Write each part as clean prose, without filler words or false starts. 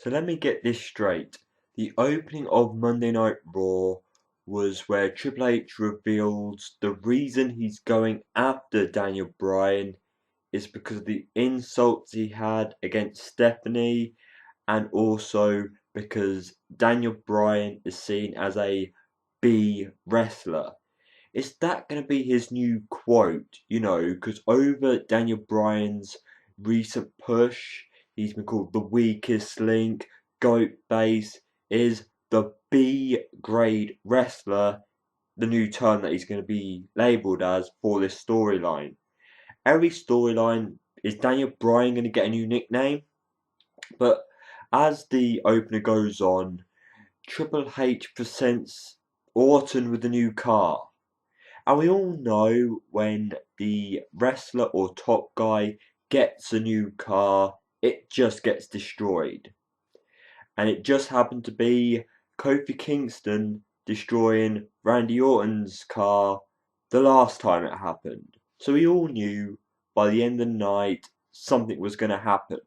So let me get this straight. The opening of Monday Night Raw was where Triple H revealed the reason he's going after Daniel Bryan is because of the insults he had against Stephanie, and also because Daniel Bryan is seen as a B wrestler. Is that going to be his new quote? Because over Daniel Bryan's recent push, he's been called the weakest link, GOAT base, is the B grade wrestler, the new term that he's going to be labelled as for this storyline. Every storyline, is Daniel Bryan going to get a new nickname? But as the opener goes on, Triple H presents Orton with a new car. And we all know when the wrestler or top guy gets a new car, it just gets destroyed. And it just happened to be Kofi Kingston destroying Randy Orton's car the last time it happened. So we all knew by the end of the night something was going to happen.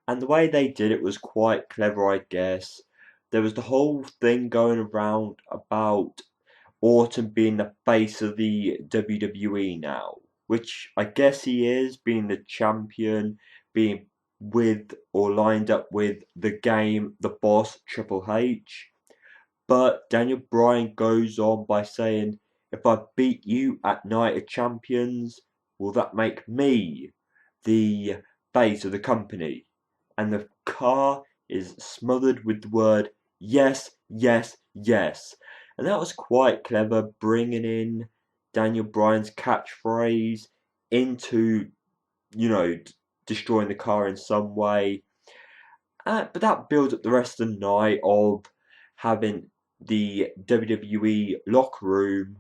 And the way they did it was quite clever, I guess. There was the whole thing going around about Orton being the face of the WWE now, which I guess he is, being the champion, being with or lined up with the game, the boss, Triple H. But Daniel Bryan goes on by saying, if I beat you at Night of Champions, will that make me the face of the company? And the car is smothered with the word yes, yes, yes. And that was quite clever, bringing in Daniel Bryan's catchphrase into, destroying the car in some way. But that builds up the rest of the night of having the WWE locker room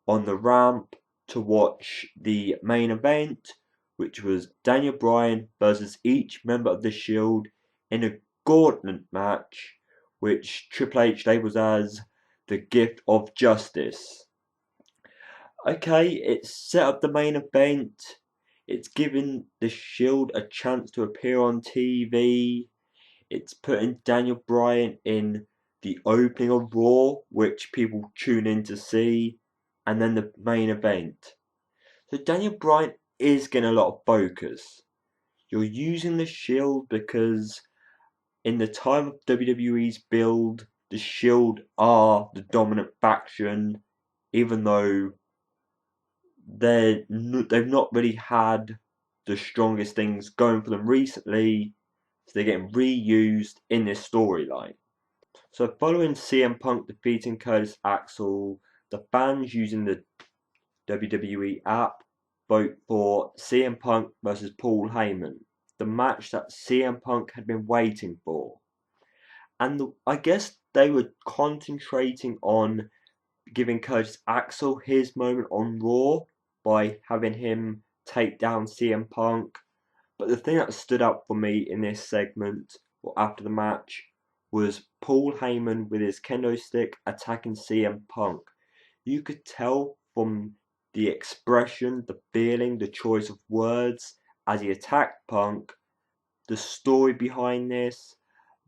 on the ramp to watch the main event, which was Daniel Bryan versus each member of the Shield in a gauntlet match, which Triple H labels as the gift of justice. Okay, it's set up the main event. It's given the Shield a chance to appear on TV. It's putting Daniel Bryan in the opening of Raw, which people tune in to see, and then the main event. So Daniel Bryan is getting a lot of focus. You're using the Shield because in the time of WWE's build, the Shield are the dominant faction, even though they've not really had the strongest things going for them recently, so they're getting reused in this storyline. So following CM Punk defeating Curtis Axel, the fans using the WWE app vote for CM Punk versus Paul Heyman, the match that CM Punk had been waiting for. And I guess they were concentrating on giving Curtis Axel his moment on Raw by having him take down CM Punk. But the thing that stood out for me in this segment, or after the match, was Paul Heyman with his kendo stick attacking CM Punk. You could tell from the expression, the feeling, the choice of words as he attacked Punk, the story behind this,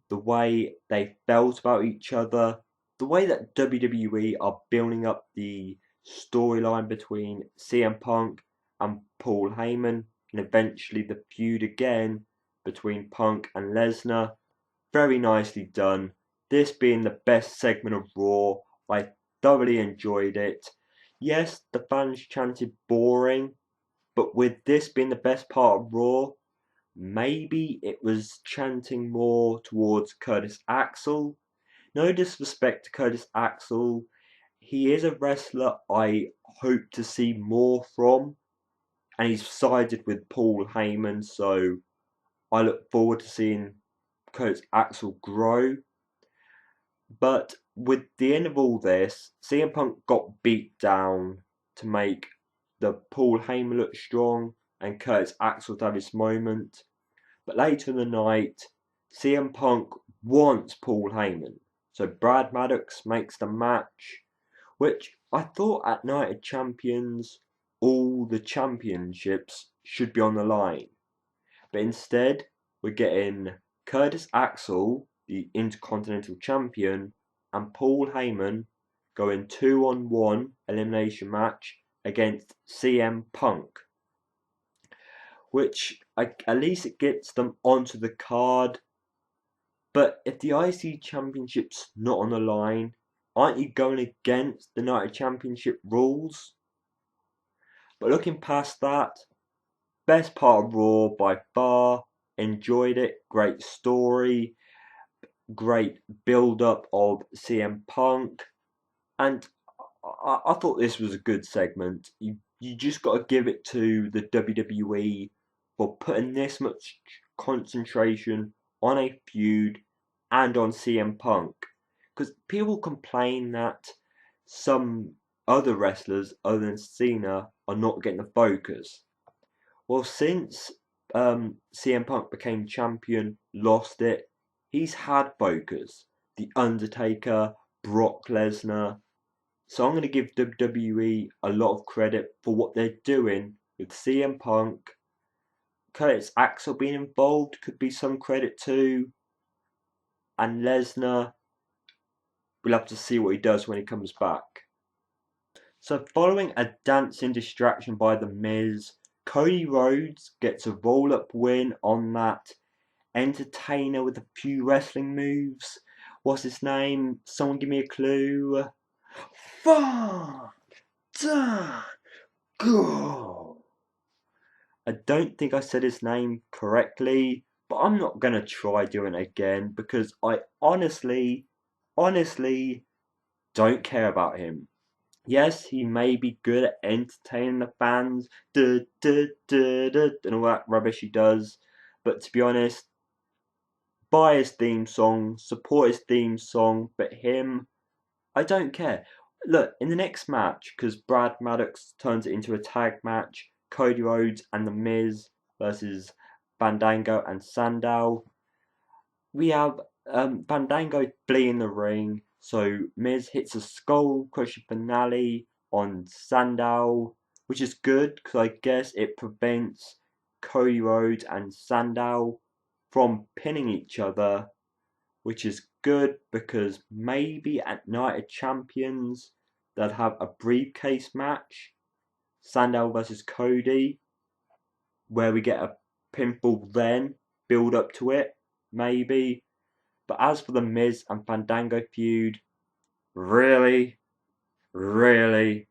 the way they felt about each other, the way that WWE are building up the storyline between CM Punk and Paul Heyman, and eventually the feud again between Punk and Lesnar. Very nicely done. This being the best segment of Raw, I thoroughly enjoyed it. Yes, the fans chanted boring, but with this being the best part of Raw, maybe it was chanting more towards Curtis Axel. No disrespect to Curtis Axel, he is a wrestler I hope to see more from, and he's sided with Paul Heyman, so I look forward to seeing Curtis Axel grow. But with the end of all this, CM Punk got beat down to make the Paul Heyman look strong and Curtis Axel to have his moment. But later in the night, CM Punk wants Paul Heyman. So Brad Maddox makes the match, which I thought at Night of Champions, all the championships should be on the line. But instead, we're getting Curtis Axel, the Intercontinental Champion, and Paul Heyman go in 2-on-1 elimination match against CM Punk, which at least it gets them onto the card. But if the IC Championship's not on the line, aren't you going against the United Championship rules? But looking past that, best part of Raw by far. Enjoyed it. Great story. Great build up of CM Punk. And I thought this was a good segment. You just got to give it to the WWE for putting this much concentration on a feud and on CM Punk. Because people complain that some other wrestlers other than Cena are not getting the focus. Well, since CM Punk became champion, lost it, he's had focus. The Undertaker, Brock Lesnar. So I'm going to give WWE a lot of credit for what they're doing with CM Punk. Curtis Axel being involved could be some credit too. And Lesnar, we'll have to see what he does when he comes back. So following a dancing distraction by The Miz, Cody Rhodes gets a roll-up win on that entertainer with a few wrestling moves. What's his name? Someone give me a clue. Fandango! I don't think I said his name correctly, but I'm not going to try doing it again because I honestly don't care about him. Yes, he may be good at entertaining the fans, and all that rubbish he does, but to be honest, buy his theme song, support his theme song, but him, I don't care. Look, in the next match, because Brad Maddox turns it into a tag match, Cody Rhodes and The Miz versus Fandango and Sandow. We have Fandango fleeing the ring, so Miz hits a skull crushing finale on Sandow, which is good because I guess it prevents Cody Rhodes and Sandow from pinning each other, which is good because maybe at Night of Champions they'll have a briefcase match, Sandow versus Cody, where we get a pinfall then, build up to it, maybe. But as for the Miz and Fandango feud, really, really,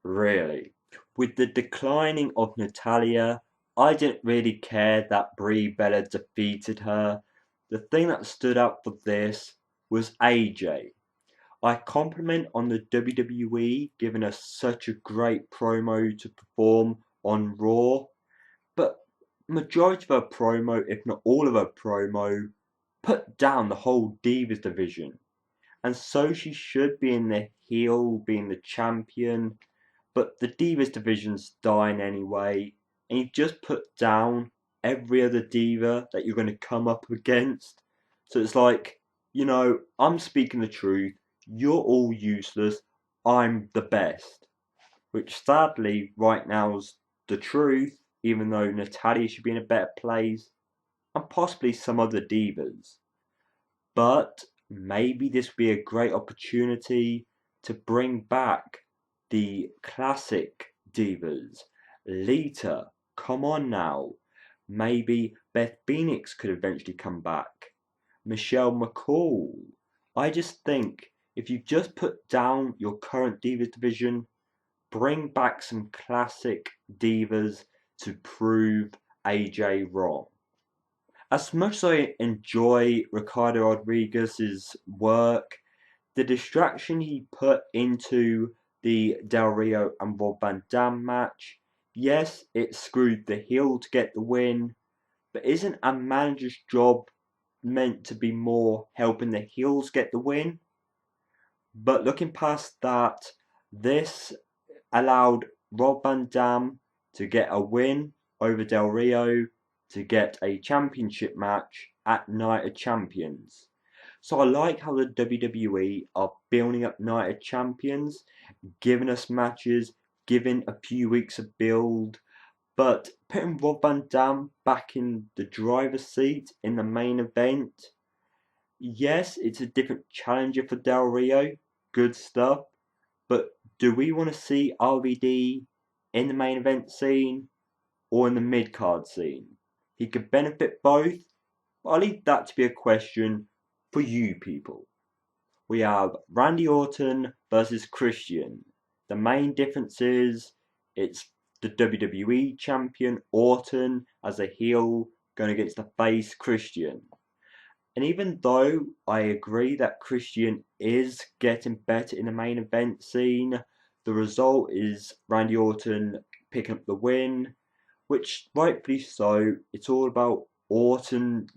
really. With the declining of Natalya, I didn't really care that Brie Bella defeated her. The thing that stood out for this was AJ. I compliment on the WWE giving us such a great promo to perform on Raw, but majority of her promo, if not all of her promo, put down the whole Divas division. And so she should be in the heel, being the champion, but the Divas division's dying anyway, and you've just put down every other diva that you're going to come up against. So it's like, I'm speaking the truth, you're all useless, I'm the best. Which sadly, right now is the truth, even though Natalya should be in a better place, and possibly some other divas. But maybe this would be a great opportunity to bring back the classic divas. Lita, come on now. Maybe Beth Phoenix could eventually come back. Michelle McCool. I just think if you just put down your current divas division, bring back some classic divas to prove AJ wrong. As much as I enjoy Ricardo Rodriguez's work, the distraction he put into the Del Rio and Rob Van Dam match, yes, it screwed the heel to get the win, but isn't a manager's job meant to be more helping the heels get the win? But looking past that, this allowed Rob Van Dam to get a win over Del Rio to get a championship match at Night of Champions. So I like how the WWE are building up Night of Champions, giving us matches, giving a few weeks of build, But putting Rob Van Dam back in the driver's seat in the main event, yes, it's a different challenger for Del Rio. Good stuff. But do we want to see RVD in the main event scene or in the mid card scene? He could benefit both, but I'll leave that to be a question for you people. We have Randy Orton versus Christian. The main difference is it's the WWE champion Orton as a heel going against the face Christian. And even though I agree that Christian is getting better in the main event scene, the result is Randy Orton picking up the win, which rightfully so. It's all about Orton,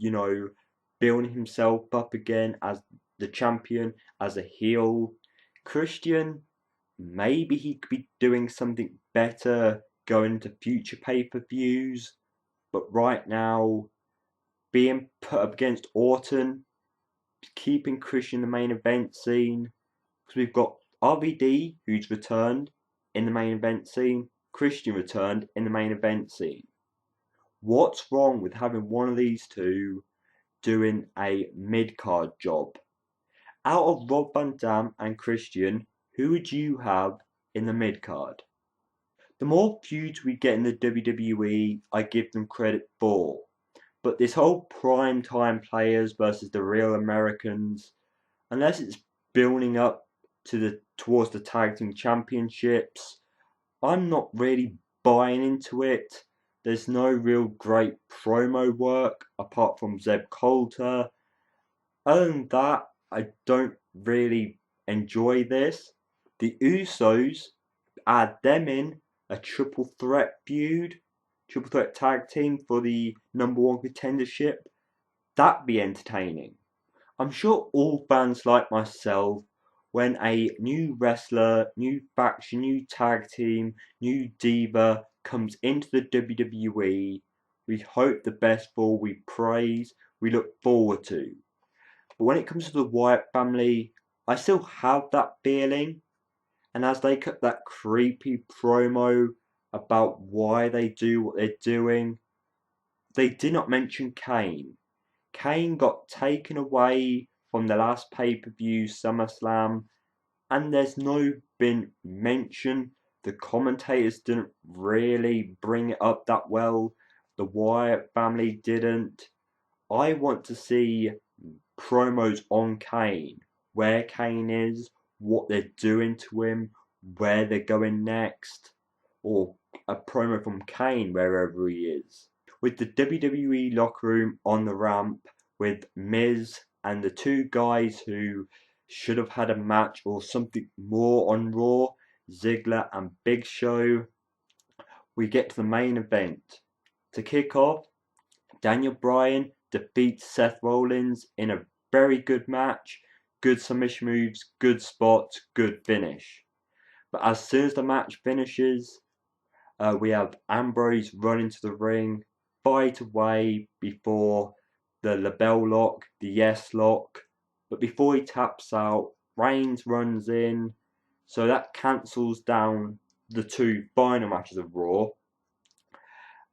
building himself up again as the champion, as a heel. Christian, maybe he could be doing something better going into future pay-per-views, but right now, being put up against Orton, keeping Christian in the main event scene, because we've got RVD, who's returned in the main event scene, Christian returned in the main event scene. What's wrong with having one of these two doing a mid-card job? Out of Rob Van Dam and Christian, who would you have in the mid-card? The more feuds we get in the WWE, I give them credit for. But this whole prime time players versus the real Americans, unless it's building up towards the tag team championships, I'm not really buying into it. There's no real great promo work apart from Zeb Coulter. Other than that, I don't really enjoy this. The Usos, add them in a triple threat feud, triple threat tag team for the number one contendership. That'd be entertaining. I'm sure all fans like myself, when a new wrestler, new faction, new tag team, new diva comes into the WWE, we hope the best for, we praise, we look forward to. But when it comes to the Wyatt family, I still have that feeling. And as they cut that creepy promo about why they do what they're doing, they did not mention Kane. Kane got taken away from the last pay-per-view SummerSlam, and there's no been mention. The commentators didn't really bring it up that well. The Wyatt family didn't. I want to see promos on Kane, where Kane is, what they're doing to him, where they're going next, or a promo from Kane wherever he is. With the WWE locker room on the ramp, with Miz and the two guys who should have had a match or something more on Raw, Ziggler and Big Show, we get to the main event. To kick off, Daniel Bryan defeats Seth Rollins in a very good match, good submission moves, good spots, good finish. But as soon as the match finishes, we have Ambrose run into the ring, fight away before the LeBell lock, the yes lock. But before he taps out, Reigns runs in, so that cancels down the two final matches of Raw.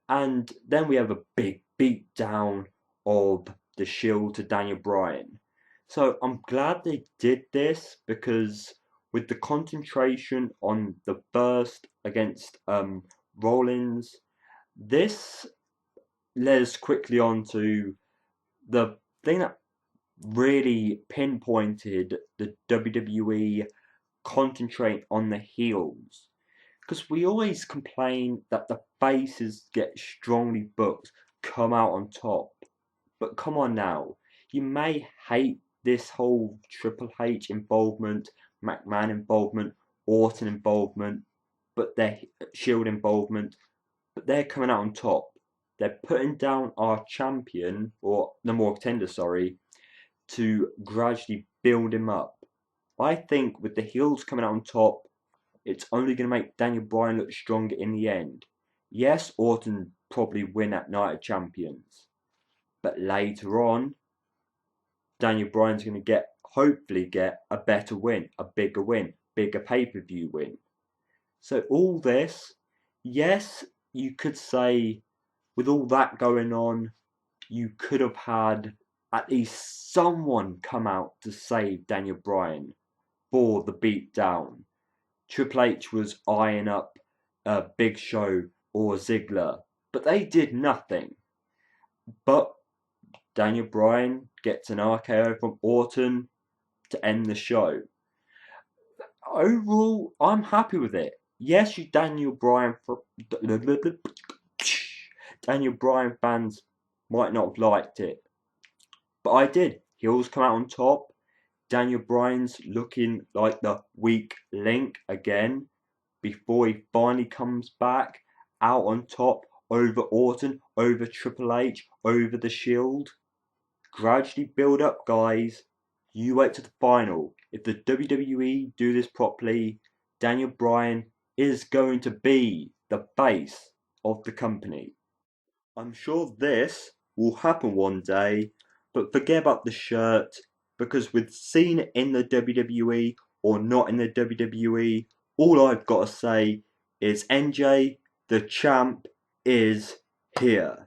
And then we have a big beat down of the Shield to Daniel Bryan. So I'm glad they did this because with the concentration on the first against Rollins, this led us quickly on to the thing that really pinpointed the WWE concentrating on the heels. Because we always complain that the faces get strongly booked, come out on top. But come on now, you may hate this whole Triple H involvement, McMahon involvement, Orton involvement, but their Shield involvement, but they're coming out on top. They're putting down our champion, or number one contender, sorry, to gradually build him up. I think with the heels coming out on top, it's only going to make Daniel Bryan look stronger in the end. Yes, Orton probably win at Night of Champions, but later on, Daniel Bryan's going to hopefully get a better win, a bigger pay-per-view win. So all this, yes, you could say, with all that going on, you could have had at least someone come out to save Daniel Bryan for the beatdown. Triple H was eyeing up Big Show or Ziggler, but they did nothing. But Daniel Bryan gets an RKO from Orton to end the show. Overall, I'm happy with it. Yes, you Daniel Bryan fans might not have liked it, but I did. Heels come out on top. Daniel Bryan's looking like the weak link again before he finally comes back out on top over Orton, over Triple H, over the Shield. Gradually build up, guys. You wait to the final. If the WWE do this properly, Daniel Bryan is going to be the face of the company. I'm sure this will happen one day, but forget about the shirt because with seen it in the WWE or not in the WWE, all I've got to say is NJ, the champ, is here.